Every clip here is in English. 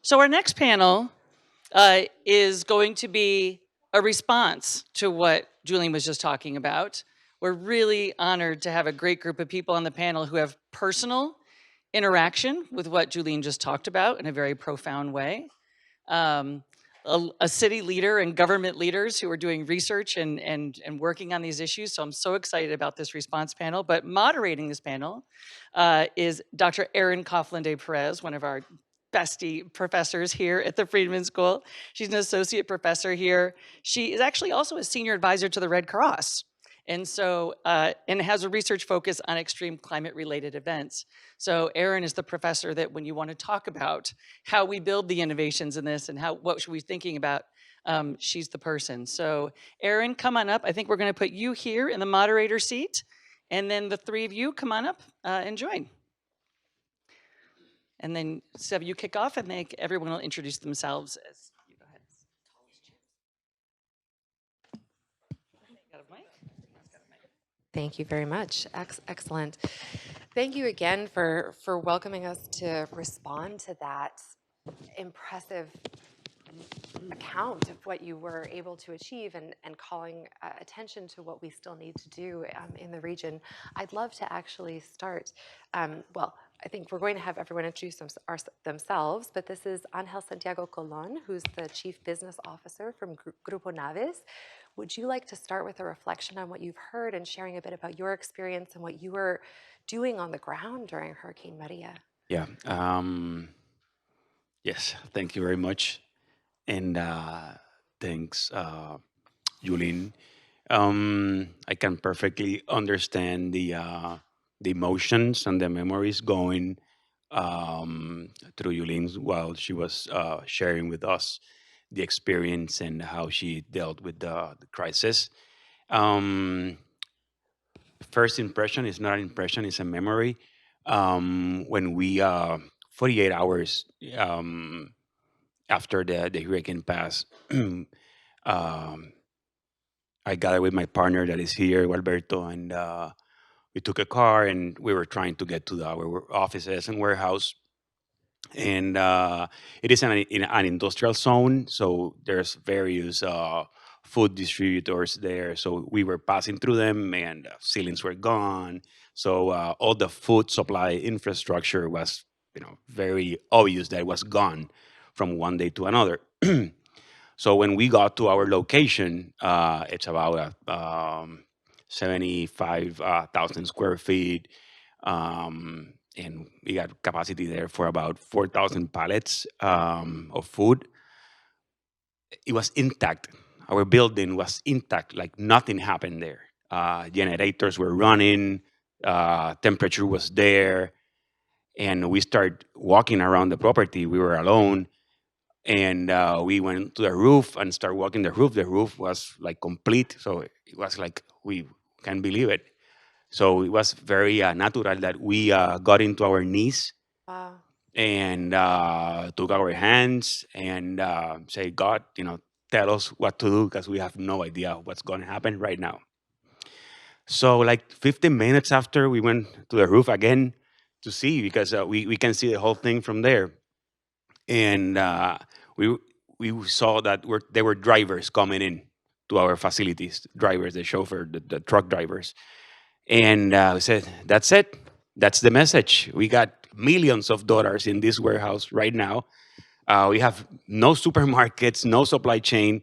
So our next panel is going to be a response to what Julian was just talking about. We're really honored to have a great group of people on the panel who have personal interaction with what Julian just talked about in a very profound way. Um, a city leader and government leaders who are doing research and working on these issues. So I'm so excited about this response panel. But moderating this panel is Dr. Erin Coughlin de Perez, one of our bestie professors here at the Friedman School. She's an associate professor here. She is actually also a senior advisor to the Red Cross. And has a research focus on extreme climate related events. So Erin is the professor that when you want to talk about how we build the innovations in this and what should we be thinking about, she's the person. So Erin, come on up. I think we're going to put you here in the moderator seat, and then the three of you come on up and join. And then Seb, you kick off, and everyone will introduce themselves as you go ahead. Got a mic? Thank you very much. Excellent. Thank you again for welcoming us to respond to that impressive account of what you were able to achieve and calling attention to what we still need to do in the region. I'd love to actually start, well, I think we're going to have everyone introduce themselves, but this is Angel Santiago Colon, who's the Chief Business Officer from Grupo Naves. Would you like to start with a reflection on what you've heard and sharing a bit about your experience and what you were doing on the ground during Hurricane Maria? Yeah. Yes. Thank you very much, and thanks, Julene. I can perfectly understand the emotions and the memories going through Yulin's while she was sharing with us the experience and how she dealt with the crisis. Um, First impression is not an impression; it's a memory. When we 48 hours after the hurricane passed, um, I gathered with my partner that is here, Alberto, and we took a car and we were trying to get to our offices and warehouse. And it is in an industrial zone, so there's various food distributors there. So we were passing through them, and ceilings were gone. So all the food supply infrastructure was, very obvious that it was gone from one day to another. So when we got to our location, it's about 75,000 square feet. And we got capacity there for about 4,000 pallets of food. It was intact. Our building was intact, like nothing happened there. Generators were running, temperature was there, and we started walking around the property. We were alone, and we went to the roof and started walking the roof. The roof was like complete, so it was like we can't believe it. So it was very natural that we got into our knees Wow. and took our hands and say, God, tell us what to do because we have no idea what's going to happen right now. So like 15 minutes after, we went to the roof again to see because we can see the whole thing from there. And we we saw that there were drivers coming in to our facilities, drivers, the chauffeur, the truck drivers. And we said, that's it. That's the message. We got millions of dollars in this warehouse right now. We have no supermarkets, no supply chain.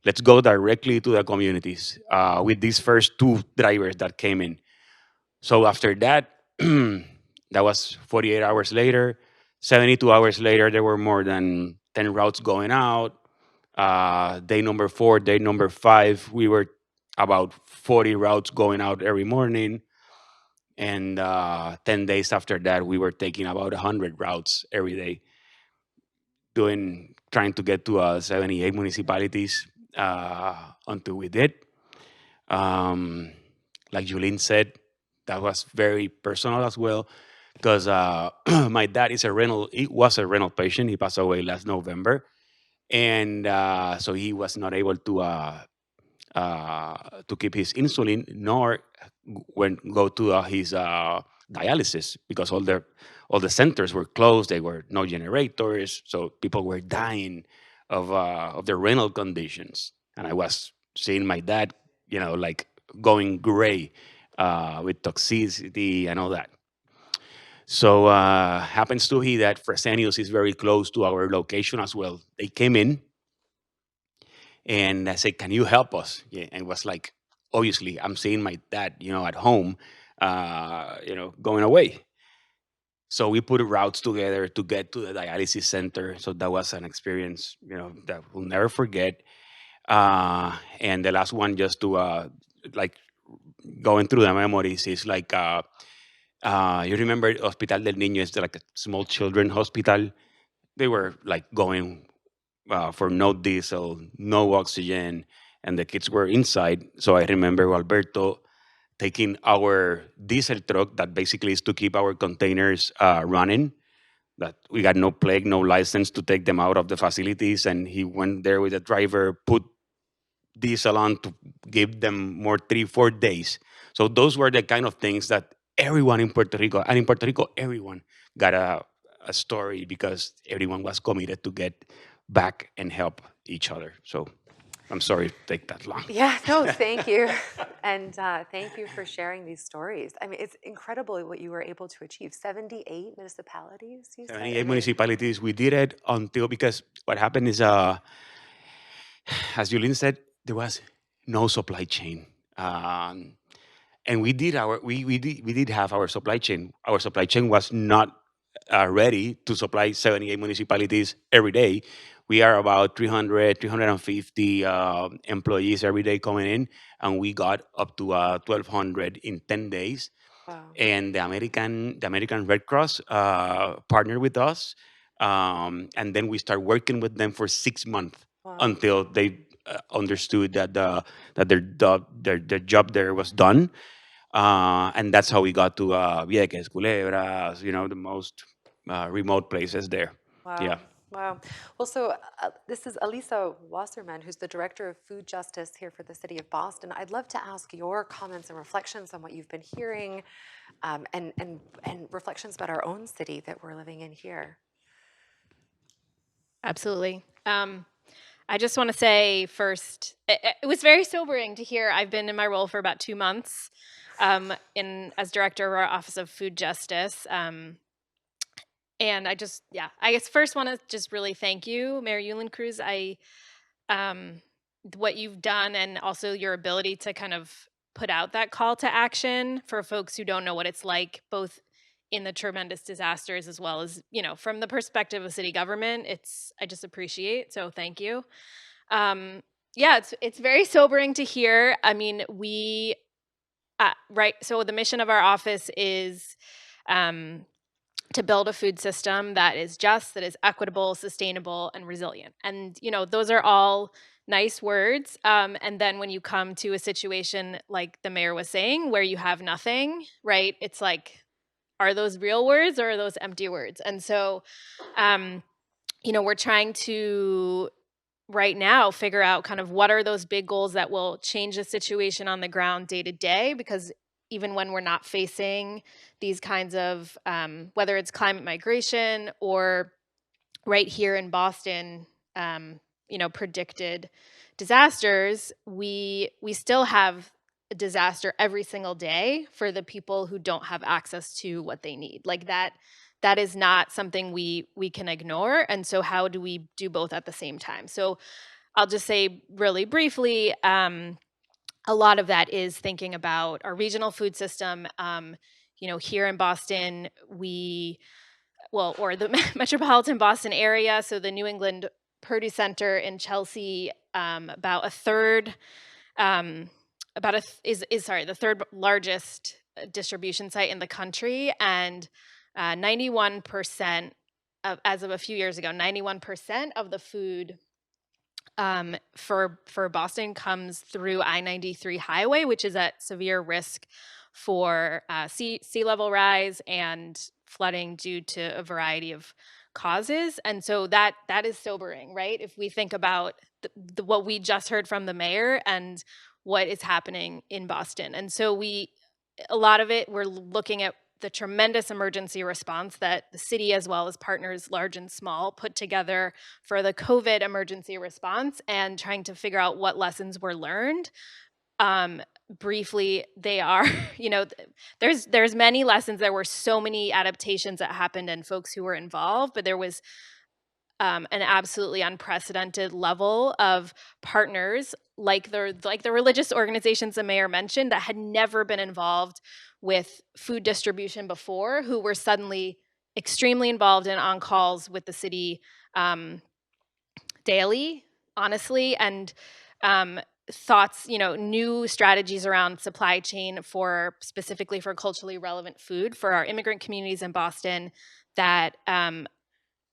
Let's go directly to the communities with these first two drivers that came in. So after that, that was 48 hours later. 72 hours later, there were more than 10 routes going out. Day number 4, day number 5, we were about 40 routes going out every morning. And 10 days after that, we were taking about 100 routes every day, trying to get to 78 municipalities until we did. Um, like Julene said, that was very personal as well because my dad is a rental. He was a rental patient. He passed away last November, and so he was not able to keep his insulin nor go to his dialysis because all the centers were closed. There were no generators, so people were dying of their renal conditions. And I was seeing my dad, like going gray with toxicity and all that. So happens to be that Fresenius is very close to our location as well. They came in and I said, "Can you help us?" Yeah, and it was like, obviously, I'm seeing my dad, at home, going away. So we put routes together to get to the dialysis center. So that was an experience, that we'll never forget. And the last one, just to like going through the memories, is like you remember Hospital del Niño is like a small children hospital. They were like going for no diesel, no oxygen, and the kids were inside. So I remember Alberto taking our diesel truck that basically is to keep our containers running. That we got no plague, no license to take them out of the facilities, and he went there with the driver, put diesel on to give them more 3 4 days. So those were the kind of things that everyone in Puerto Rico, and in Puerto Rico, everyone got a story because everyone was committed to get back and help each other. So I'm sorry to take that long. Yeah, no, thank you. And thank you for sharing these stories. I mean, it's incredible what you were able to achieve. 78 municipalities, you said? I 78 mean, municipalities. We did it until, because what happened is, as Julien said, there was no supply chain. And we did have our supply chain. Our supply chain was not ready to supply 78 municipalities every day. We are about 300, 350 employees every day coming in, and we got up to 1,200 in 10 days. wow, And the American Red Cross partnered with us, and then we start working with them for 6 months wow. until they understood that their job there was done. And that's how we got to Vieques, Culebras, the most remote places there. Yeah. Wow. Wow. Well, so this is Elisa Wasserman, who's the Director of Food Justice here for the City of Boston. I'd love to ask your comments and reflections on what you've been hearing, and reflections about our own city that we're living in here. Absolutely. I just want to say first, it was very sobering to hear. I've been in my role for about 2 months, as director of our Office of Food Justice. And I guess first want to just really thank you, Mayor Yulin Cruz. Um, what you've done, and also your ability to kind of put out that call to action for folks who don't know what it's like, both in the tremendous disasters as well as, from the perspective of city government. I just appreciate. So thank you. Um, yeah, it's very sobering to hear. I mean, right. So the mission of our office is um, to build a food system that is just, that is equitable, sustainable, and resilient. And those are all nice words. And then when you come to a situation like the mayor was saying, where you have nothing, right? It's like, are those real words or are those empty words? And so, um, we're trying to right now figure out kind of what are those big goals that will change the situation on the ground day to day, because even when we're not facing these kinds of whether it's climate migration or right here in Boston, predicted disasters, we still have a disaster every single day for the people who don't have access to what they need. Like that is not something we can ignore. And so how do we do both at the same time? So I'll just say really briefly, a lot of that is thinking about our regional food system. Here in Boston, or the metropolitan Boston area, so the New England Produce Center in Chelsea, about a third, the third largest distribution site in the country, and 91% as of a few years ago, 91% of the food for Boston comes through I-93 highway, which is at severe risk for sea level rise and flooding due to a variety of causes. And so that is sobering, right? If we think about what we just heard from the mayor and what is happening in Boston. And so a lot of it, we're looking at the tremendous emergency response that the city, as well as partners large and small, put together for the COVID emergency response, and trying to figure out what lessons were learned. Um, Briefly, they are, there's many lessons. There were so many adaptations that happened and folks who were involved, but there was an absolutely unprecedented level of partners like the religious organizations the mayor mentioned that had never been involved with food distribution before, who were suddenly extremely involved and on calls with the city um, daily, honestly, and um, thoughts, new strategies around supply chain for specifically for culturally relevant food for our immigrant communities in Boston that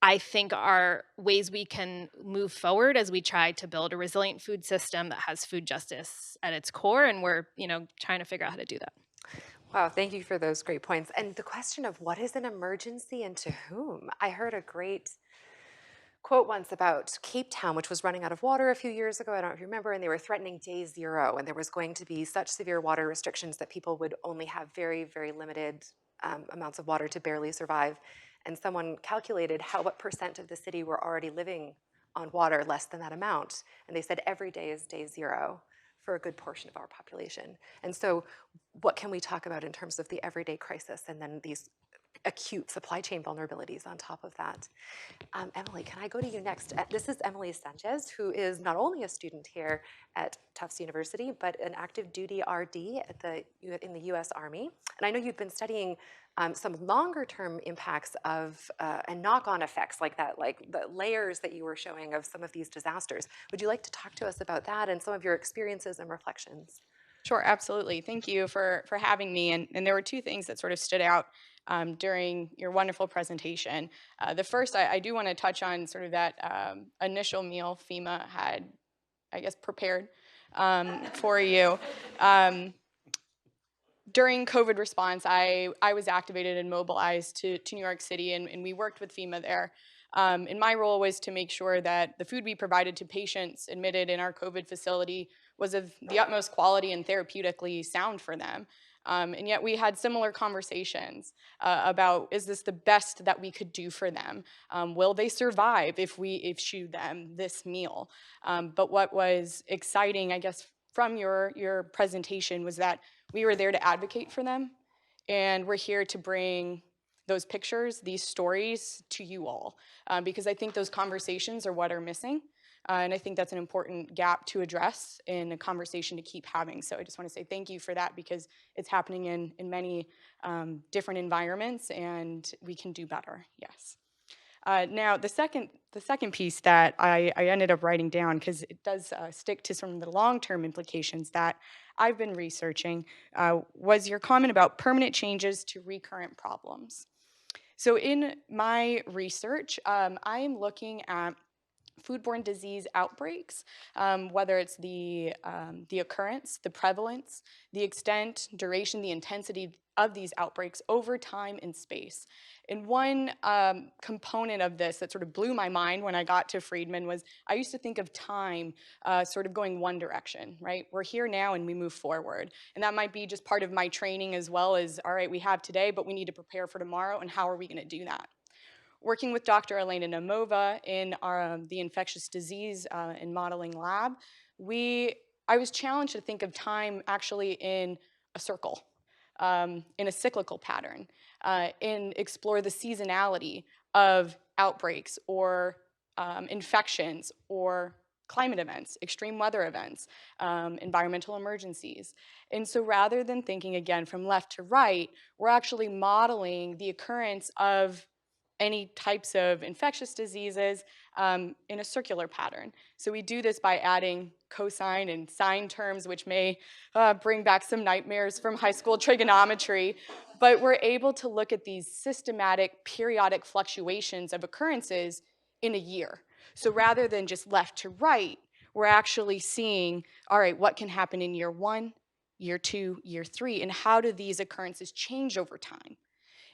I think are ways we can move forward as we try to build a resilient food system that has food justice at its core, and we're trying to figure out how to do that. Wow, thank you for those great points. And the question of what is an emergency and to whom? I heard a great quote once about Cape Town, which was running out of water a few years ago. I don't know if you remember, and they were threatening day zero, and there was going to be such severe water restrictions that people would only have very, very limited amounts of water to barely survive. And someone calculated what percent of the city were already living on water less than that amount. And they said every day is day zero for a good portion of our population. And so what can we talk about in terms of the everyday crisis and then these acute supply chain vulnerabilities on top of that? Emily, can I go to you next? This is Emily Sanchez, who is not only a student here at Tufts University, but an active duty RD in the US Army. And I know you've been studying some longer term impacts of and knock-on effects like that, like the layers that you were showing of some of these disasters. Would you like to talk to us about that and some of your experiences and reflections? Sure, absolutely. Thank you for having me. And there were two things that sort of stood out during your wonderful presentation. The first, I do want to touch on sort of that initial meal FEMA had, I guess, prepared for you. During COVID response, I was activated and mobilized to New York City, and we worked with FEMA there. And my role was to make sure that the food we provided to patients admitted in our COVID facility was of the utmost quality and therapeutically sound for them. And yet we had similar conversations about, is this the best that we could do for them? Will they survive if we issue them this meal? But what was exciting, I guess, from your presentation was that we were there to advocate for them, and we're here to bring those pictures, these stories to you all, because I think those conversations are what are missing. And I think that's an important gap to address in a conversation to keep having. So I just want to say thank you for that, because it's happening in many different environments, and we can do better, yes. Now, the second piece that I ended up writing down, because it does stick to some of the long-term implications that I've been researching, was your comment about permanent changes to recurrent problems. So in my research, I am looking at foodborne disease outbreaks, whether it's the occurrence, the prevalence, the extent, duration, the intensity of these outbreaks over time and space. And one component of this that sort of blew my mind when I got to Friedman was I used to think of time sort of going one direction, right? We're here now and we move forward. And that might be just part of my training as well as, all right, we have today, but we need to prepare for tomorrow, and how are we going to do that? Working with Dr. Elena Namova in the infectious disease and modeling lab, I was challenged to think of time actually in a circle, in a cyclical pattern, and explore the seasonality of outbreaks or infections or climate events, extreme weather events, environmental emergencies. And so rather than thinking again from left to right, we're actually modeling the occurrence of any types of infectious diseases in a circular pattern. So we do this by adding cosine and sine terms, which may bring back some nightmares from high school trigonometry, but we're able to look at these systematic periodic fluctuations of occurrences in a year. So rather than just left to right, we're actually seeing, all right, what can happen in year 1, year 2, year 3, and how do these occurrences change over time?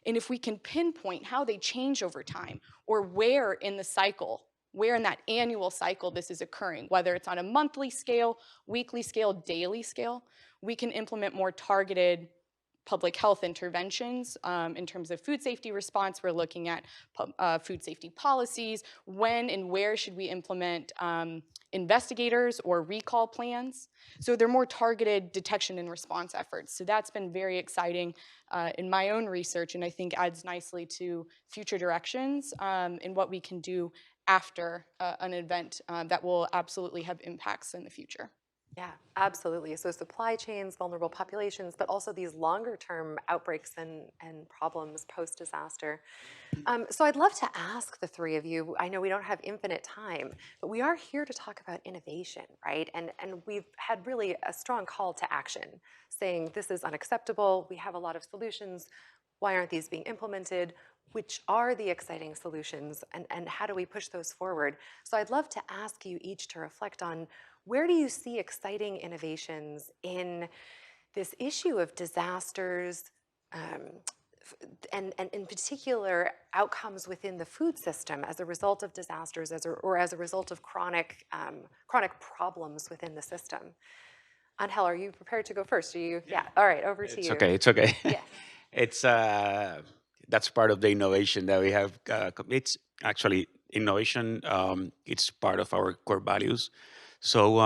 And if we can pinpoint how they change over time, or where in the cycle, where in that annual cycle this is occurring, whether it's on a monthly scale, weekly scale, daily scale, we can implement more targeted public health interventions. In terms of food safety response, we're looking at food safety policies. When and where should we implement investigators or recall plans? So they're more targeted detection and response efforts. So that's been very exciting in my own research, and I think adds nicely to future directions in what we can do after an event that will absolutely have impacts in the future. Yeah, absolutely. So supply chains, vulnerable populations, but also these longer term outbreaks and problems post disaster. So I'd love to ask the three of you. I know we don't have infinite time, but we are here to talk about innovation, right? And we've had really a strong call to action, saying this is unacceptable. We have a lot of solutions. Why aren't these being implemented? Which are the exciting solutions, and how do we push those forward? So I'd love to ask you each to reflect on where do you see exciting innovations in this issue of disasters, um, and in particular outcomes within the food system as a result of disasters or as a result of chronic problems within the system. Angel, are you prepared to go first? Are you? Yeah. All right, over to It's you. okay. It's okay. Yes. It's that's part of the innovation that we have. It's actually innovation. It's part of our core values. So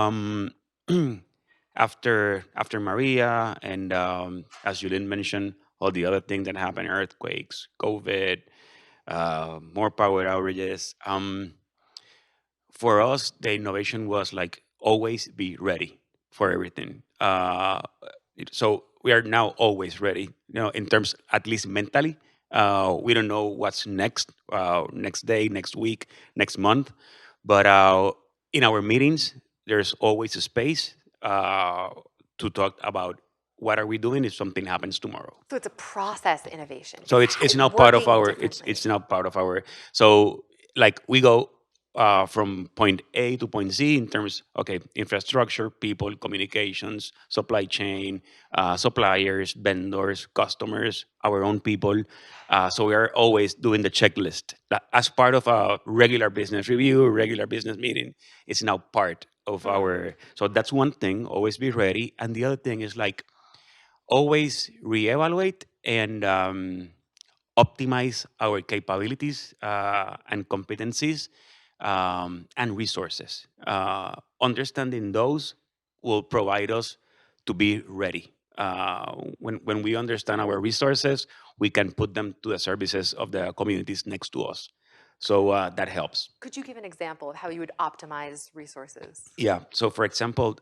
after Maria and as Julien mentioned, all the other things that happen, earthquakes, COVID, more power outages. For us, the innovation was like always be ready for everything. So we are now always ready. In terms at least mentally, we don't know what's next, next day, next week, next month, but in our meetings, there's always a space to talk about what are we doing if something happens tomorrow. So it's a process innovation. So it's now part of working our differently. it's now part of our. So like we go from point A to point Z in terms, okay, infrastructure, people, communications, supply chain, suppliers, vendors, customers, our own people. So we are always doing the checklist as part of a regular business review, regular business meeting. It's now part of our. So that's one thing. Always be ready, and the other thing is like always reevaluate and optimize our capabilities and competencies and resources. Understanding those will provide us to be ready. When we understand our resources, we can put them to the services of the communities next to us. So that helps. Could you give an example of how you would optimize resources? Yeah. So, for example,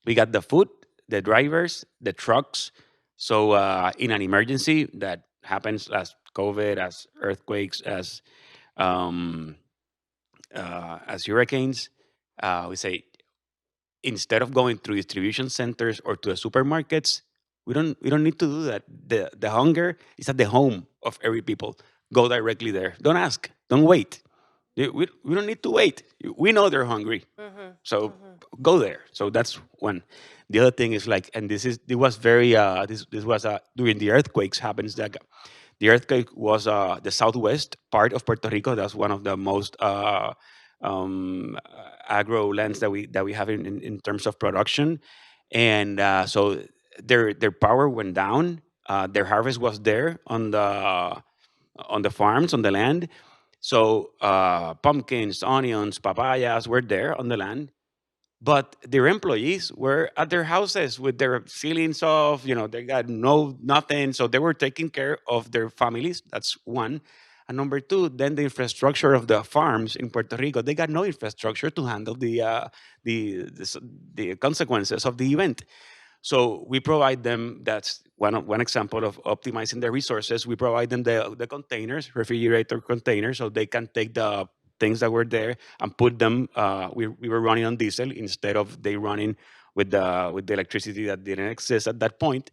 we got the food, the drivers, the trucks. So, in an emergency that happens as COVID, as earthquakes, um, as hurricanes, we say instead of going through distribution centers or to the supermarkets, we don't need to do that. The hunger is at the home of every people. Go directly there. Don't ask. Don't wait. We don't need to wait. We know they're hungry. So go there. So that's one. The other thing is like, and it was very this was during the earthquakes happens that the earthquake was the southwest part of Puerto Rico. That's one of the most agro lands that we have in terms of production, and so their power went down. Their harvest was there on the farms on the land, so pumpkins, onions, papayas were there on the land, but their employees were at their houses with their ceilings off. They got nothing, so they were taking care of their families. That's one. And number two, then the infrastructure of the farms in Puerto Rico, they got no infrastructure to handle the consequences of the event. So we provide them. That's one example of optimizing their resources. We provide them the containers, refrigerator containers, so they can take the things that were there and put them. We were running on diesel instead of they running with the electricity that didn't exist at that point.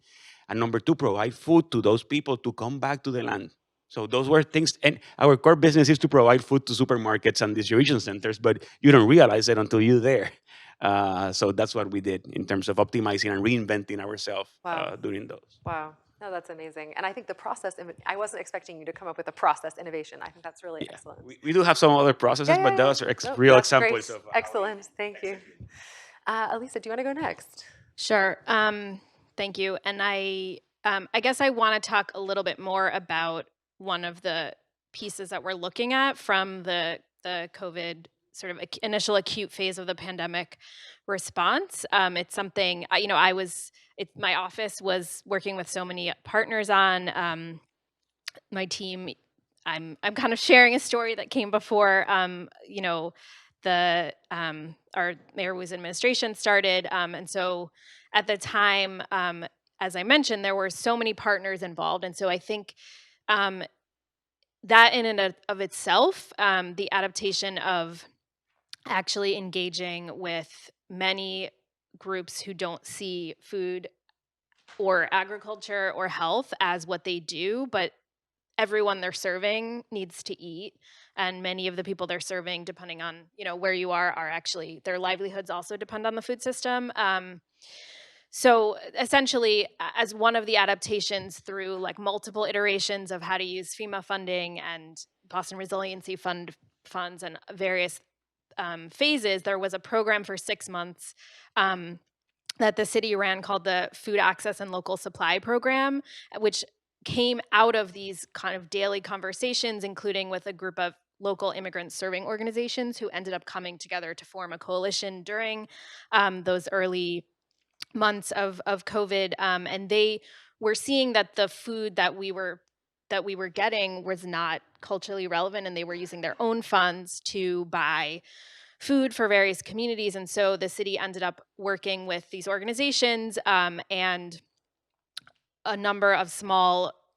And number two, provide food to those people to come back to the land. So those were things, and our core business is to provide food to supermarkets and distribution centers, but you don't realize it until you're there. So that's what we did in terms of optimizing and reinventing ourselves Wow. during those. Wow. No, that's amazing. And I think I wasn't expecting you to come up with a process innovation. I think that's really Yeah, excellent. we do have some other processes, but those are Nope, real that's examples great. of how Excellent. Thank you. Elisa, do you want to go next? Sure. Thank you. And I I guess I want to talk a little bit more about one of the pieces that we're looking at from the COVID sort of initial acute phase of the pandemic response. It's something I was. My office was working with so many partners on. My team. I'm kind of sharing a story that came before. The our Mayor Wu's administration started, and so at the time, as I mentioned, there were so many partners involved, and so I think um, that in and of itself, the adaptation of actually engaging with many groups who don't see food or agriculture or health as what they do, but everyone they're serving needs to eat, and many of the people they're serving, depending on where you are actually their livelihoods also depend on the food system. So essentially, as one of the adaptations through like multiple iterations of how to use FEMA funding and Boston Resiliency funds and various phases, there was a program for 6 months that the city ran called the Food Access and Local Supply Program, which came out of these kind of daily conversations, including with a group of local immigrant serving organizations who ended up coming together to form a coalition during those early months of COVID, and they were seeing that the food that we were getting was not culturally relevant, and they were using their own funds to buy food for various communities. And so the city ended up working with these organizations and a number of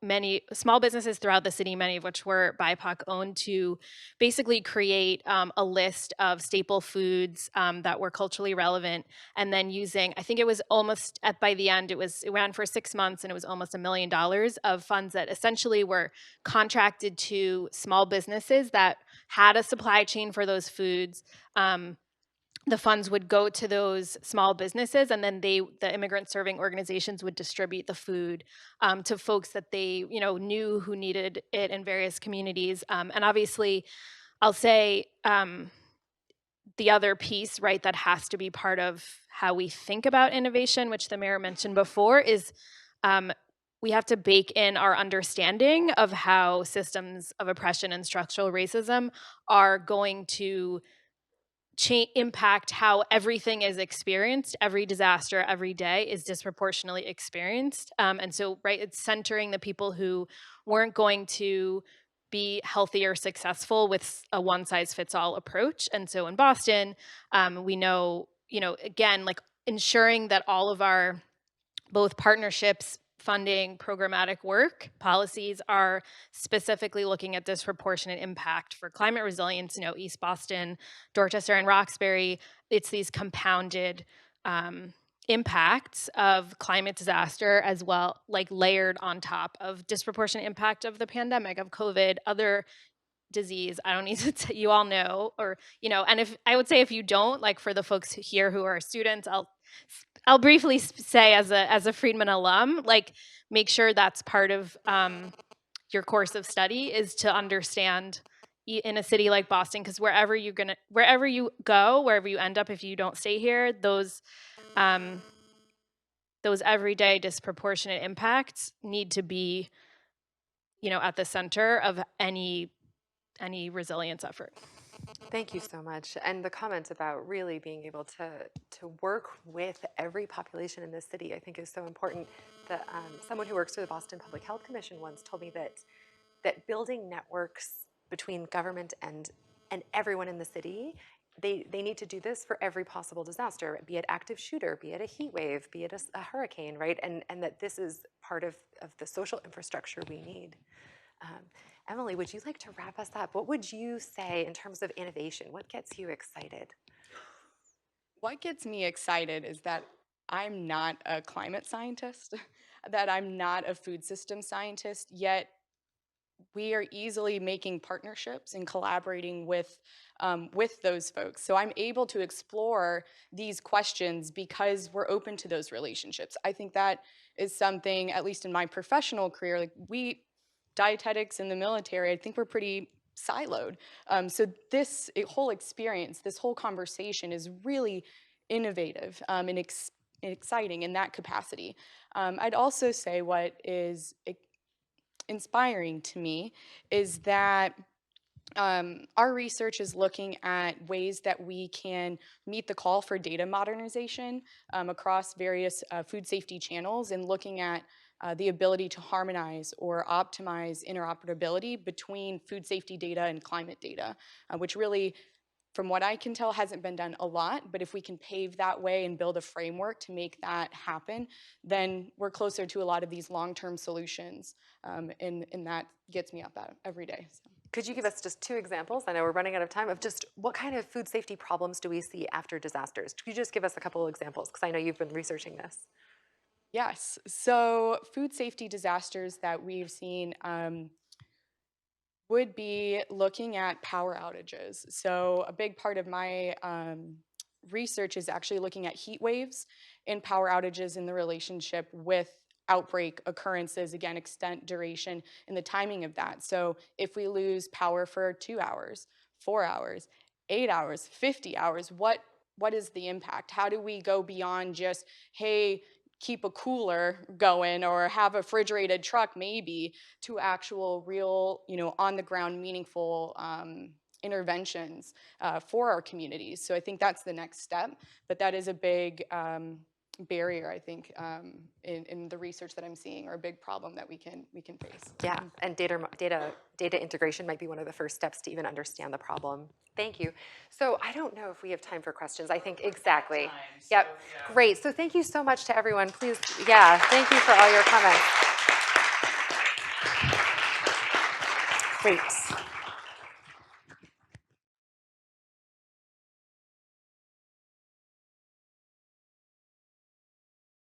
many small businesses throughout the city, many of which were BIPOC owned, to basically create a list of staple foods that were culturally relevant, and then using, I think it was almost by the end, it ran for 6 months, and it was almost $1 million of funds that essentially were contracted to small businesses that had a supply chain for those foods. The funds would go to those small businesses, and then the immigrant serving organizations would distribute the food to folks that they knew who needed it in various communities. And obviously, I'll say the other piece, right, that has to be part of how we think about innovation, which the mayor mentioned before, is we have to bake in our understanding of how systems of oppression and structural racism are going to impact how everything is experienced. Every disaster, every day is disproportionately experienced. And so, right, it's centering the people who weren't going to be healthy or successful with a one size fits all approach. And so in Boston, we know, again, like ensuring that all of our both partnerships, funding, programmatic work policies are specifically looking at disproportionate impact for climate resilience. East Boston, Dorchester, and Roxbury, it's these compounded impacts of climate disaster, as well, like layered on top of disproportionate impact of the pandemic, of COVID, other disease. I don't need to you all know, or and if I would say, if you don't, like, for the folks here who are students, I'll briefly say, as a Friedman alum, like, make sure that's part of your course of study, is to understand in a city like Boston, because wherever you go, wherever you end up, if you don't stay here, those everyday disproportionate impacts need to be at the center of any resilience effort. Thank you so much. And the comment about really being able to work with every population in this city, I think, is so important. That someone who works for the Boston Public Health Commission once told me that building networks between government and everyone in the city, they need to do this for every possible disaster, be it active shooter, be it a heat wave, be it a hurricane, right? And that this is part of the social infrastructure we need. Emily, would you like to wrap us up? What would you say in terms of innovation? What gets you excited? What gets me excited is that I'm not a climate scientist, that I'm not a food system scientist, yet we are easily making partnerships and collaborating with those folks. So I'm able to explore these questions because we're open to those relationships. I think that is something, at least in my professional career, like dietetics in the military, I think we're pretty siloed. So whole experience, this whole conversation is really innovative and exciting in that capacity. I'd also say what is inspiring to me is that our research is looking at ways that we can meet the call for data modernization across various food safety channels, and looking at the ability to harmonize or optimize interoperability between food safety data and climate data, which really, from what I can tell, hasn't been done a lot. But if we can pave that way and build a framework to make that happen, then we're closer to a lot of these long-term solutions, and that gets me up every day. So. Could you give us just 2 examples? I know we're running out of time, of just what kind of food safety problems do we see after disasters? Could you just give us a couple of examples? Because I know you've been researching this. Yes. So food safety disasters that we've seen would be looking at power outages. So a big part of my research is actually looking at heat waves and power outages in the relationship with outbreak occurrences, again, extent, duration, and the timing of that. So if we lose power for 2 hours, 4 hours, 8 hours, 50 hours, what is the impact? How do we go beyond just, hey, keep a cooler going or have a refrigerated truck maybe, to actual real, on the ground, meaningful interventions for our communities? So I think that's the next step, but that is a big barrier, I think, in the research that I'm seeing, or a big problem that we can face. Yeah, and data integration might be one of the first steps to even understand the problem. Thank you. So I don't know if we have time for questions. I think exactly. Yep. Great. So thank you so much to everyone. Please, thank you for all your comments. Great.